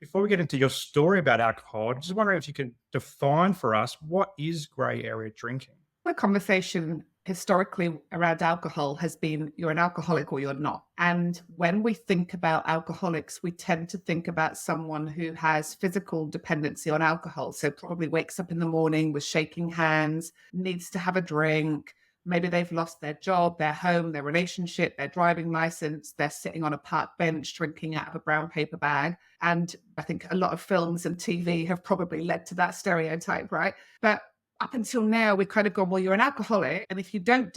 before we get into your story about alcohol, I'm just wondering if you can define for us what is grey area drinking? The conversation historically around alcohol has been you're an alcoholic or you're not. And when we think about alcoholics, we tend to think about someone who has physical dependency on alcohol. So probably wakes up in the morning with shaking hands, needs to have a drink. Maybe they've lost their job, their home, their relationship, their driving license. They're sitting on a park bench drinking out of a brown paper bag. And I think a lot of films and TV have probably led to that stereotype, right? But up until now, we've kind of gone, well, you're an alcoholic. And if you don't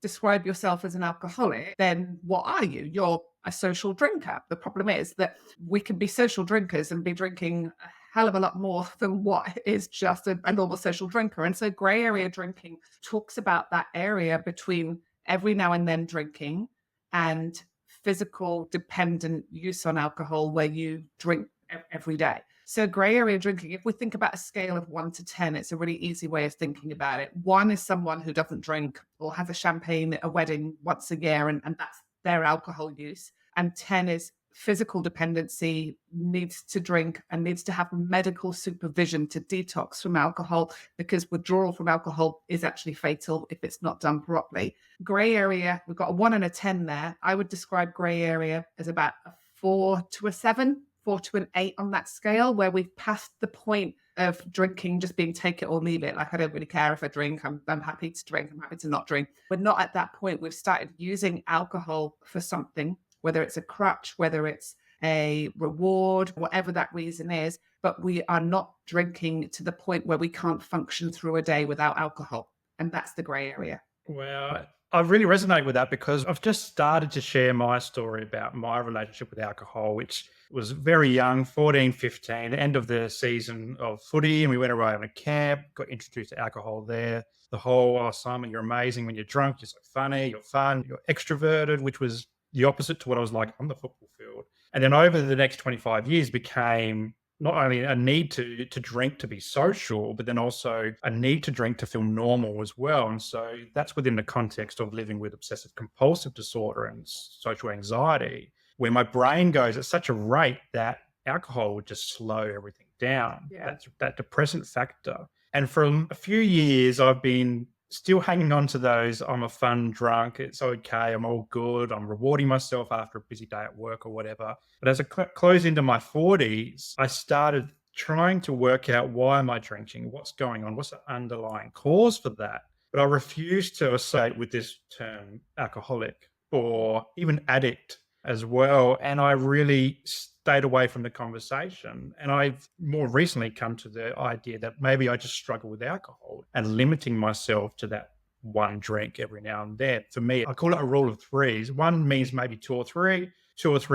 describe yourself as an alcoholic, then what are you? You're a social drinker. The problem is that we can be social drinkers and be drinking a hell of a lot more than what is just a normal social drinker. And so gray area drinking talks about that area between every now and then drinking and physical dependent use on alcohol where you drink every day. So gray area drinking, if we think about a scale of 1 to 10, it's a really easy way of thinking about it. 1 is someone who doesn't drink or has a champagne at a wedding once a year, and that's their alcohol use. And 10 is physical dependency, needs to drink and needs to have medical supervision to detox from alcohol, because withdrawal from alcohol is actually fatal if it's not done properly. Gray area, we've got a 1 and a 10 there. I would describe gray area as about a 4 to a 7. 4 to an 8 on that scale, where we've passed the point of drinking just being take it or leave it. Like, I don't really care if I drink. I'm happy to drink. I'm happy to not drink. We're not at that point. We've started using alcohol for something, whether it's a crutch, whether it's a reward, whatever that reason is. But we are not drinking to the point where we can't function through a day without alcohol. And that's the gray area. Well, I really resonate with that because I've just started to share my story about my relationship with alcohol, which was very young, 14, 15, end of the season of footy. And we went away on a camp, got introduced to alcohol there. The whole, oh, Simon, you're amazing when you're drunk. You're so funny, you're fun, you're extroverted, which was the opposite to what I was like on the football field. And then over the next 25 years became not only a need to drink to be social, but then also a need to drink to feel normal as well. And so that's within the context of living with obsessive compulsive disorder and social anxiety, where my brain goes at such a rate that alcohol would just slow everything down. Yeah. That's that depressant factor. And for a few years, I've been still hanging on to those. I'm a fun drunk. It's okay. I'm all good. I'm rewarding myself after a busy day at work or whatever. But as I close into my 40s, I started trying to work out, why am I drinking? What's going on? What's the underlying cause for that? But I refused to associate with this term alcoholic or even addict as well. And I really stayed away from the conversation. And I've more recently come to the idea that maybe I just struggle with alcohol and limiting myself to that one drink every now and then. For me, I call it a rule of threes. One means maybe two or three,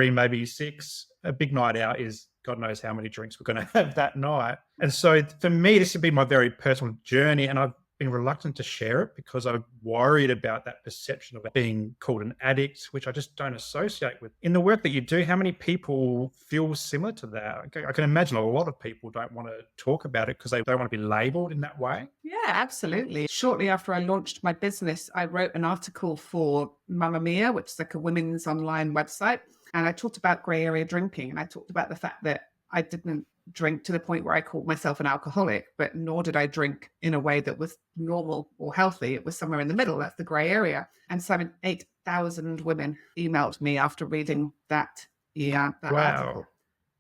maybe six. A big night out is God knows how many drinks we're going to have that night. And so for me, this has been my very personal journey. And I've been reluctant to share it because I'm worried about that perception of being called an addict, which I just don't associate with. In the work that you do, how many people feel similar to that? I can imagine a lot of people don't want to talk about it because they don't want to be labeled in that way. Yeah, absolutely. Shortly after I launched my business, I wrote an article for Mamma Mia, which is like a women's online website. And I talked about gray area drinking. And I talked about the fact that I didn't drink to the point where I called myself an alcoholic, but nor did I drink in a way that was normal or healthy. It was somewhere in the middle. That's the gray area. And so 8,000 women emailed me after reading that article.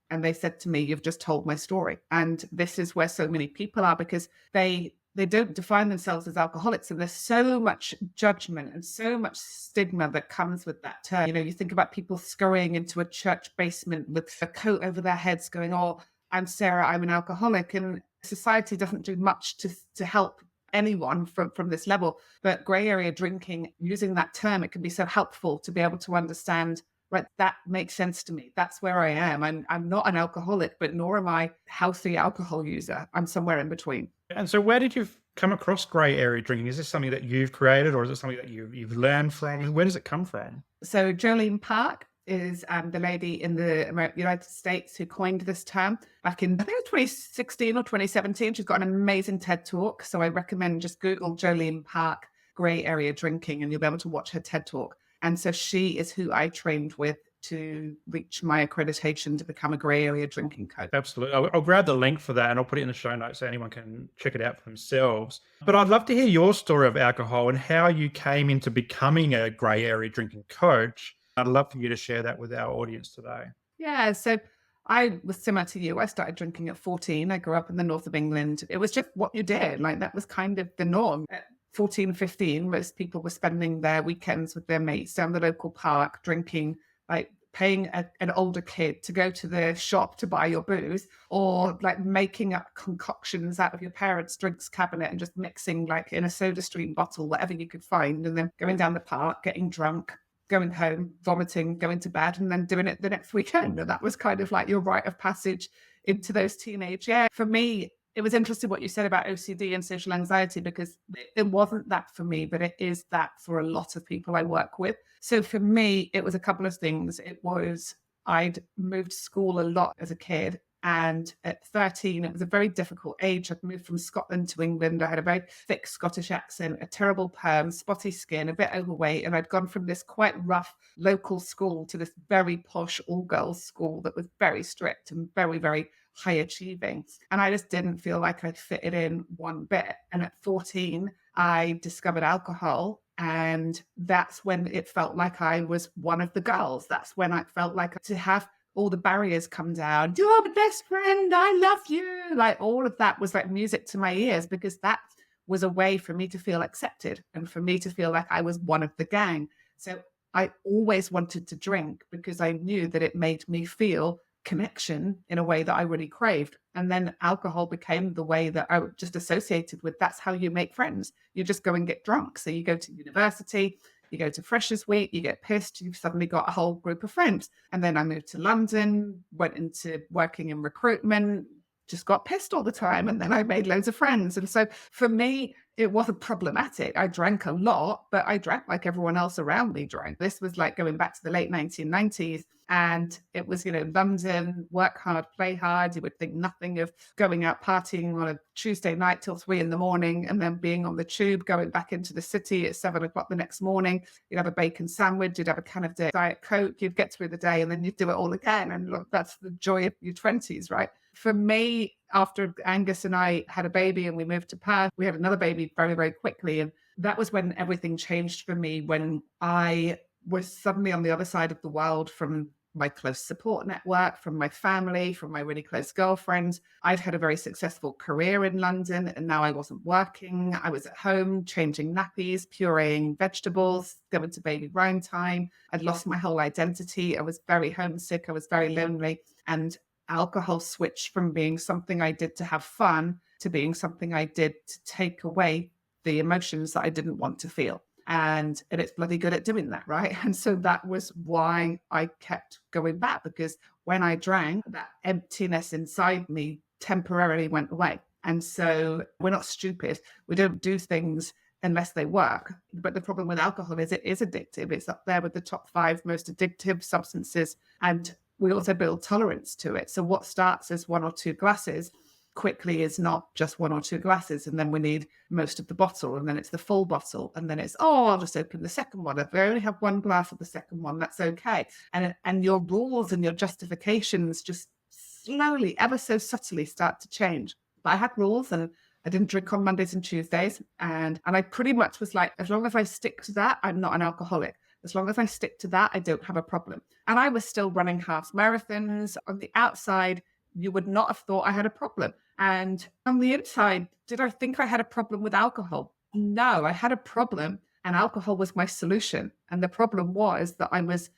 And they said to me, you've just told my story. And this is where so many people are, because they don't define themselves as alcoholics. And there's so much judgment and so much stigma that comes with that term. You know, you think about people scurrying into a church basement with a coat over their heads going, oh, I'm Sarah, I'm an alcoholic. And society doesn't do much to help anyone from this level. But gray area drinking, using that term, it can be so helpful to be able to understand, right, that makes sense to me. That's where I am. I'm not an alcoholic, but nor am I a healthy alcohol user. I'm somewhere in between. And so where did you come across grey area drinking? Is this something that you've created, or is it something that you've learned from? Where does it come from? So Jolene Park is the lady in the United States who coined this term back in, I think, 2016 or 2017. She's got an amazing TED Talk. So I recommend just Google Jolene Park grey area drinking and you'll be able to watch her TED Talk. And so she is who I trained with to reach my accreditation to become a grey area drinking coach. Absolutely. I'll grab the link for that and I'll put it in the show notes so anyone can check it out for themselves. But I'd love to hear your story of alcohol and how you came into becoming a grey area drinking coach. I'd love for you to share that with our audience today. Yeah, so I was similar to you. I started drinking at 14. I grew up in the north of England. It was just what you did. Like, that was kind of the norm. At 14, 15, most people were spending their weekends with their mates down the local park, drinking, like paying an older kid to go to the shop to buy your booze, or like making up concoctions out of your parents' drinks cabinet and just mixing like in a soda stream bottle, whatever you could find, and then going down the park, getting drunk, going home, vomiting, going to bed, and then doing it the next weekend. And that was kind of like your rite of passage into those teenage years. For me, it was interesting what you said about OCD and social anxiety, because it wasn't that for me, but it is that for a lot of people I work with. So for me, it was a couple of things. It was, I'd moved school a lot as a kid. And at 13, it was a very difficult age. I'd moved from Scotland to England. I had a very thick Scottish accent, a terrible perm, spotty skin, a bit overweight. And I'd gone from this quite rough local school to this very posh all-girls school that was very strict and very, very high achieving. And I just didn't feel like I fitted in one bit. And at 14, I discovered alcohol. And that's when it felt like I was one of the girls. That's when I felt like to have all the barriers come down. You're my best friend. I love you. Like, all of that was like music to my ears, because that was a way for me to feel accepted and for me to feel like I was one of the gang. So I always wanted to drink because I knew that it made me feel connection in a way that I really craved. And then alcohol became the way that I just associated with, that's how you make friends. You just go and get drunk. So you go to university, you go to Freshers Week, you get pissed, you've suddenly got a whole group of friends. And then I moved to London, went into working in recruitment, just got pissed all the time. And then I made loads of friends. And so for me, it wasn't problematic. I drank a lot, but I drank like everyone else around me drank. This was like going back to the late 1990s. And it was, London, work hard, play hard. You would think nothing of going out partying on a Tuesday night till 3 a.m. and then being on the tube, going back into the city at 7 o'clock the next morning. You'd have a bacon sandwich, you'd have a can of Diet Coke, you'd get through the day, and then you'd do it all again. And look, that's the joy of your 20s, right? For me, after Angus and I had a baby and we moved to Perth, we had another baby very, very quickly. And that was when everything changed for me, when I was suddenly on the other side of the world from my close support network, from my family, from my really close girlfriends. I'd had a very successful career in London, and now I wasn't working. I was at home changing nappies, pureeing vegetables, going to baby round time. I'd lost my whole identity. I was very homesick. I was very lonely. And alcohol switched from being something I did to have fun to being something I did to take away the emotions that I didn't want to feel. And it's bloody good at doing that, right? And so that was why I kept going back, because when I drank, that emptiness inside me temporarily went away. And so we're not stupid. We don't do things unless they work. But the problem with alcohol is it is addictive. It's up there with the top 5 most addictive substances. And we also build tolerance to it. So what starts as 1 or 2 glasses quickly is not just 1 or 2 glasses, and then we need most of the bottle, and then it's the full bottle, and then it's, I'll just open the second one. If I only have 1 glass of the second one, that's okay. And your rules and your justifications just slowly, ever so subtly, start to change. But I had rules, and I didn't drink on Mondays and Tuesdays, and I pretty much was like, as long as I stick to that, I'm not an alcoholic. As long as I stick to that, I don't have a problem. And I was still running half marathons. On the outside, you would not have thought I had a problem. And on the inside, did I think I had a problem with alcohol? No, I had a problem, and alcohol was my solution. And the problem was that I was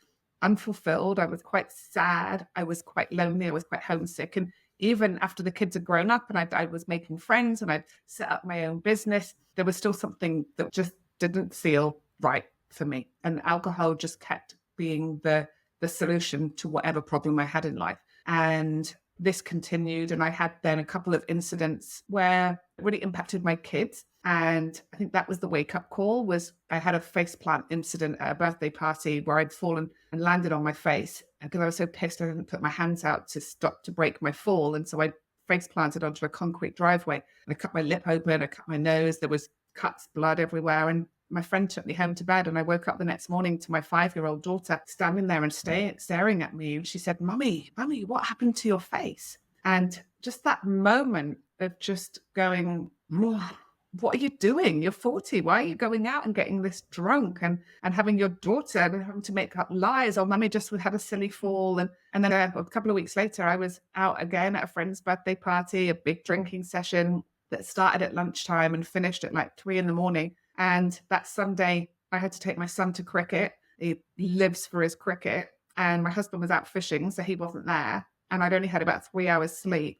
unfulfilled. I was quite sad. I was quite lonely. I was quite homesick. And even after the kids had grown up and I was making friends and I'd set up my own business, there was still something that just didn't feel right for me. And alcohol just kept being the solution to whatever problem I had in life. And this continued, and I had then a couple of incidents where it really impacted my kids. And I think that was the wake-up call. Was I had a faceplant incident at a birthday party where I'd fallen and landed on my face because I was so pissed I didn't put my hands out to stop to break my fall. And so I face planted onto a concrete driveway, and I cut my lip open, I cut my nose, there was cuts, blood everywhere. And my friend took me home to bed, and I woke up the next morning to my 5-year-old daughter standing there and staring at me. And she said, Mummy, what happened to your face? And just that moment of just going, what are you doing? You're 40. Why are you going out and getting this drunk and having your daughter and having to make up lies? Or Mummy just had a silly fall. And then a couple of weeks later, I was out again at a friend's birthday party, a big drinking session that started at lunchtime and finished at like 3 a.m. And that Sunday, I had to take my son to cricket. He lives for his cricket. And my husband was out fishing, so he wasn't there. And I'd only had about 3 hours sleep.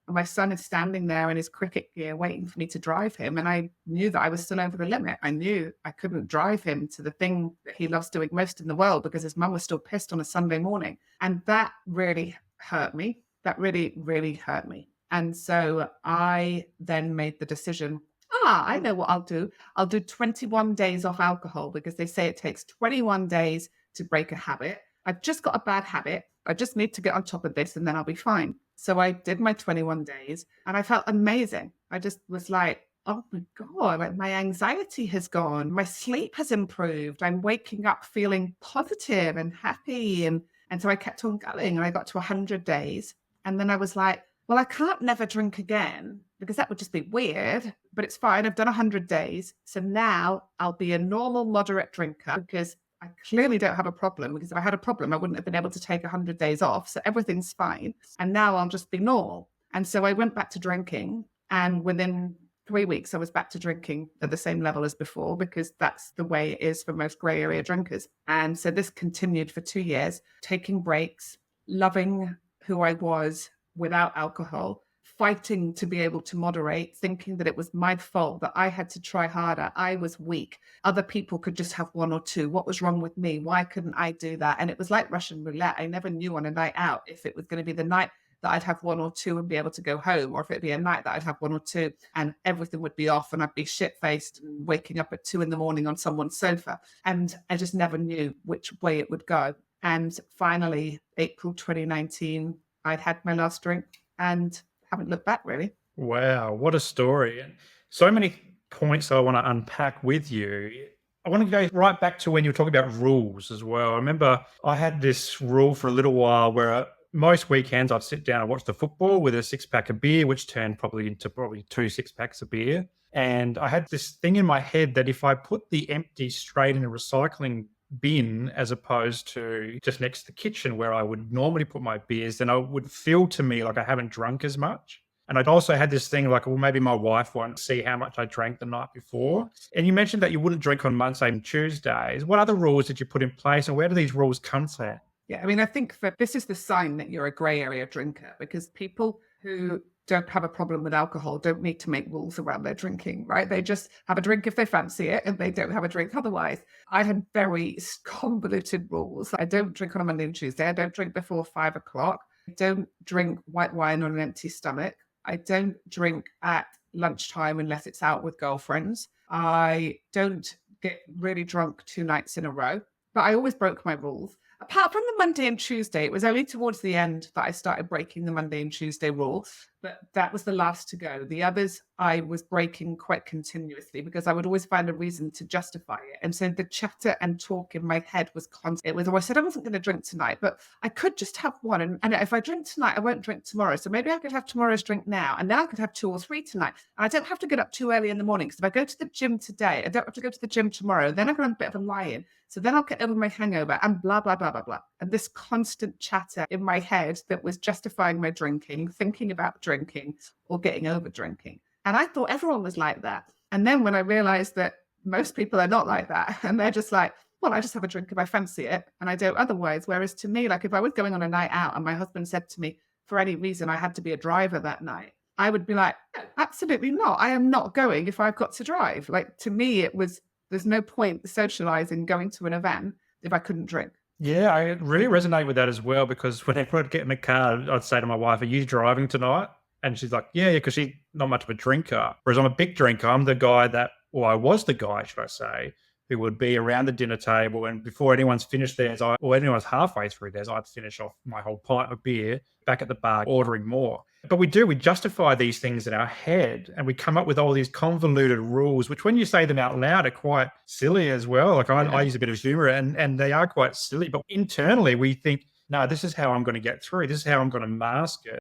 And my son is standing there in his cricket gear waiting for me to drive him. And I knew that I was still over the limit. I knew I couldn't drive him to the thing that he loves doing most in the world because his mum was still pissed on a Sunday morning. And that really hurt me. That really, really hurt me. And so I then made the decision, I know what I'll do. I'll do 21 days off alcohol because they say it takes 21 days to break a habit. I've just got a bad habit. I just need to get on top of this and then I'll be fine. So I did my 21 days and I felt amazing. I just was like, oh my God, like my anxiety has gone. My sleep has improved. I'm waking up feeling positive and happy. And so I kept on going and I got to 100 days. And then I was like, well, I can't never drink again because that would just be weird, but it's fine. I've done 100 days. So now I'll be a normal, moderate drinker because I clearly don't have a problem, because if I had a problem, I wouldn't have been able to take 100 days off. So everything's fine. And now I'll just be normal. And so I went back to drinking. And within 3 weeks, I was back to drinking at the same level as before, because that's the way it is for most grey area drinkers. And so this continued for 2 years, taking breaks, loving who I was without alcohol, fighting to be able to moderate, thinking that it was my fault, that I had to try harder. I was weak. Other people could just have 1 or 2. What was wrong with me? Why couldn't I do that? And it was like Russian roulette. I never knew on a night out if it was going to be the night that I'd have 1 or 2 and be able to go home, or if it'd be a night that I'd have 1 or 2 and everything would be off and I'd be shit-faced and waking up at 2 a.m. on someone's sofa. And I just never knew which way it would go. And finally, April 2019, I'd had my last drink and haven't looked back, really. Wow, what a story. And so many points I want to unpack with you. I want to go right back to when you were talking about rules as well. I remember I had this rule for a little while where most weekends I'd sit down and watch the football with a 6-pack of beer, which turned probably into 2 6-packs of beer. And I had this thing in my head that if I put the empty straight in a recycling bin as opposed to just next to the kitchen where I would normally put my beers, then I would feel to me like I haven't drunk as much. And I'd also had this thing like, well, maybe my wife won't see how much I drank the night before. And you mentioned that you wouldn't drink on Mondays and Tuesdays. What other rules did you put in place and where do these rules come from? Yeah, I mean, I think that this is the sign that you're a grey area drinker, because people who don't have a problem with alcohol don't need to make rules around their drinking, right? They just have a drink if they fancy it and they don't have a drink otherwise. I had very convoluted rules. I don't drink on a Monday and Tuesday. I don't drink before 5 o'clock. I don't drink white wine on an empty stomach. I don't drink at lunchtime unless it's out with girlfriends. I don't get really drunk 2 nights in a row, but I always broke my rules. Apart from the Monday and Tuesday, it was only towards the end that I started breaking the Monday and Tuesday rule, but that was the last to go. The others, I was breaking quite continuously because I would always find a reason to justify it. And so the chatter and talk in my head was constant. It was always said I wasn't going to drink tonight, but I could just have one. And if I drink tonight, I won't drink tomorrow. So maybe I could have tomorrow's drink now. And then I could have 2 or 3 tonight. And I don't have to get up too early in the morning. Because if I go to the gym today, I don't have to go to the gym tomorrow. Then I can have a bit of a lie-in. So then I'll get over my hangover and blah, blah, blah, blah, blah. And this constant chatter in my head that was justifying my drinking, thinking about drinking or getting over drinking. And I thought everyone was like that. And then when I realized that most people are not like that, and they're just like, well, I just have a drink if I fancy it and I don't otherwise. Whereas to me, like if I was going on a night out and my husband said to me, for any reason, I had to be a driver that night, I would be like, no, absolutely not. I am not going if I've got to drive. Like to me, it was, there's no point socializing, going to an event if I couldn't drink. Yeah, I really resonate with that as well, because whenever I'd get in the car, I'd say to my wife, are you driving tonight? And she's like, yeah, because she's not much of a drinker. Whereas I'm a big drinker. I'm the guy that, or I was the guy, should I say, who would be around the dinner table, and before anyone's finished theirs, or anyone's halfway through theirs, I'd finish off my whole pint of beer back at the bar, ordering more. But we justify these things in our head, and we come up with all these convoluted rules, which when you say them out loud are quite silly as well. Like I use a bit of humor, and they are quite silly, but internally we think, no, this is how I'm going to get through. This is how I'm going to mask it.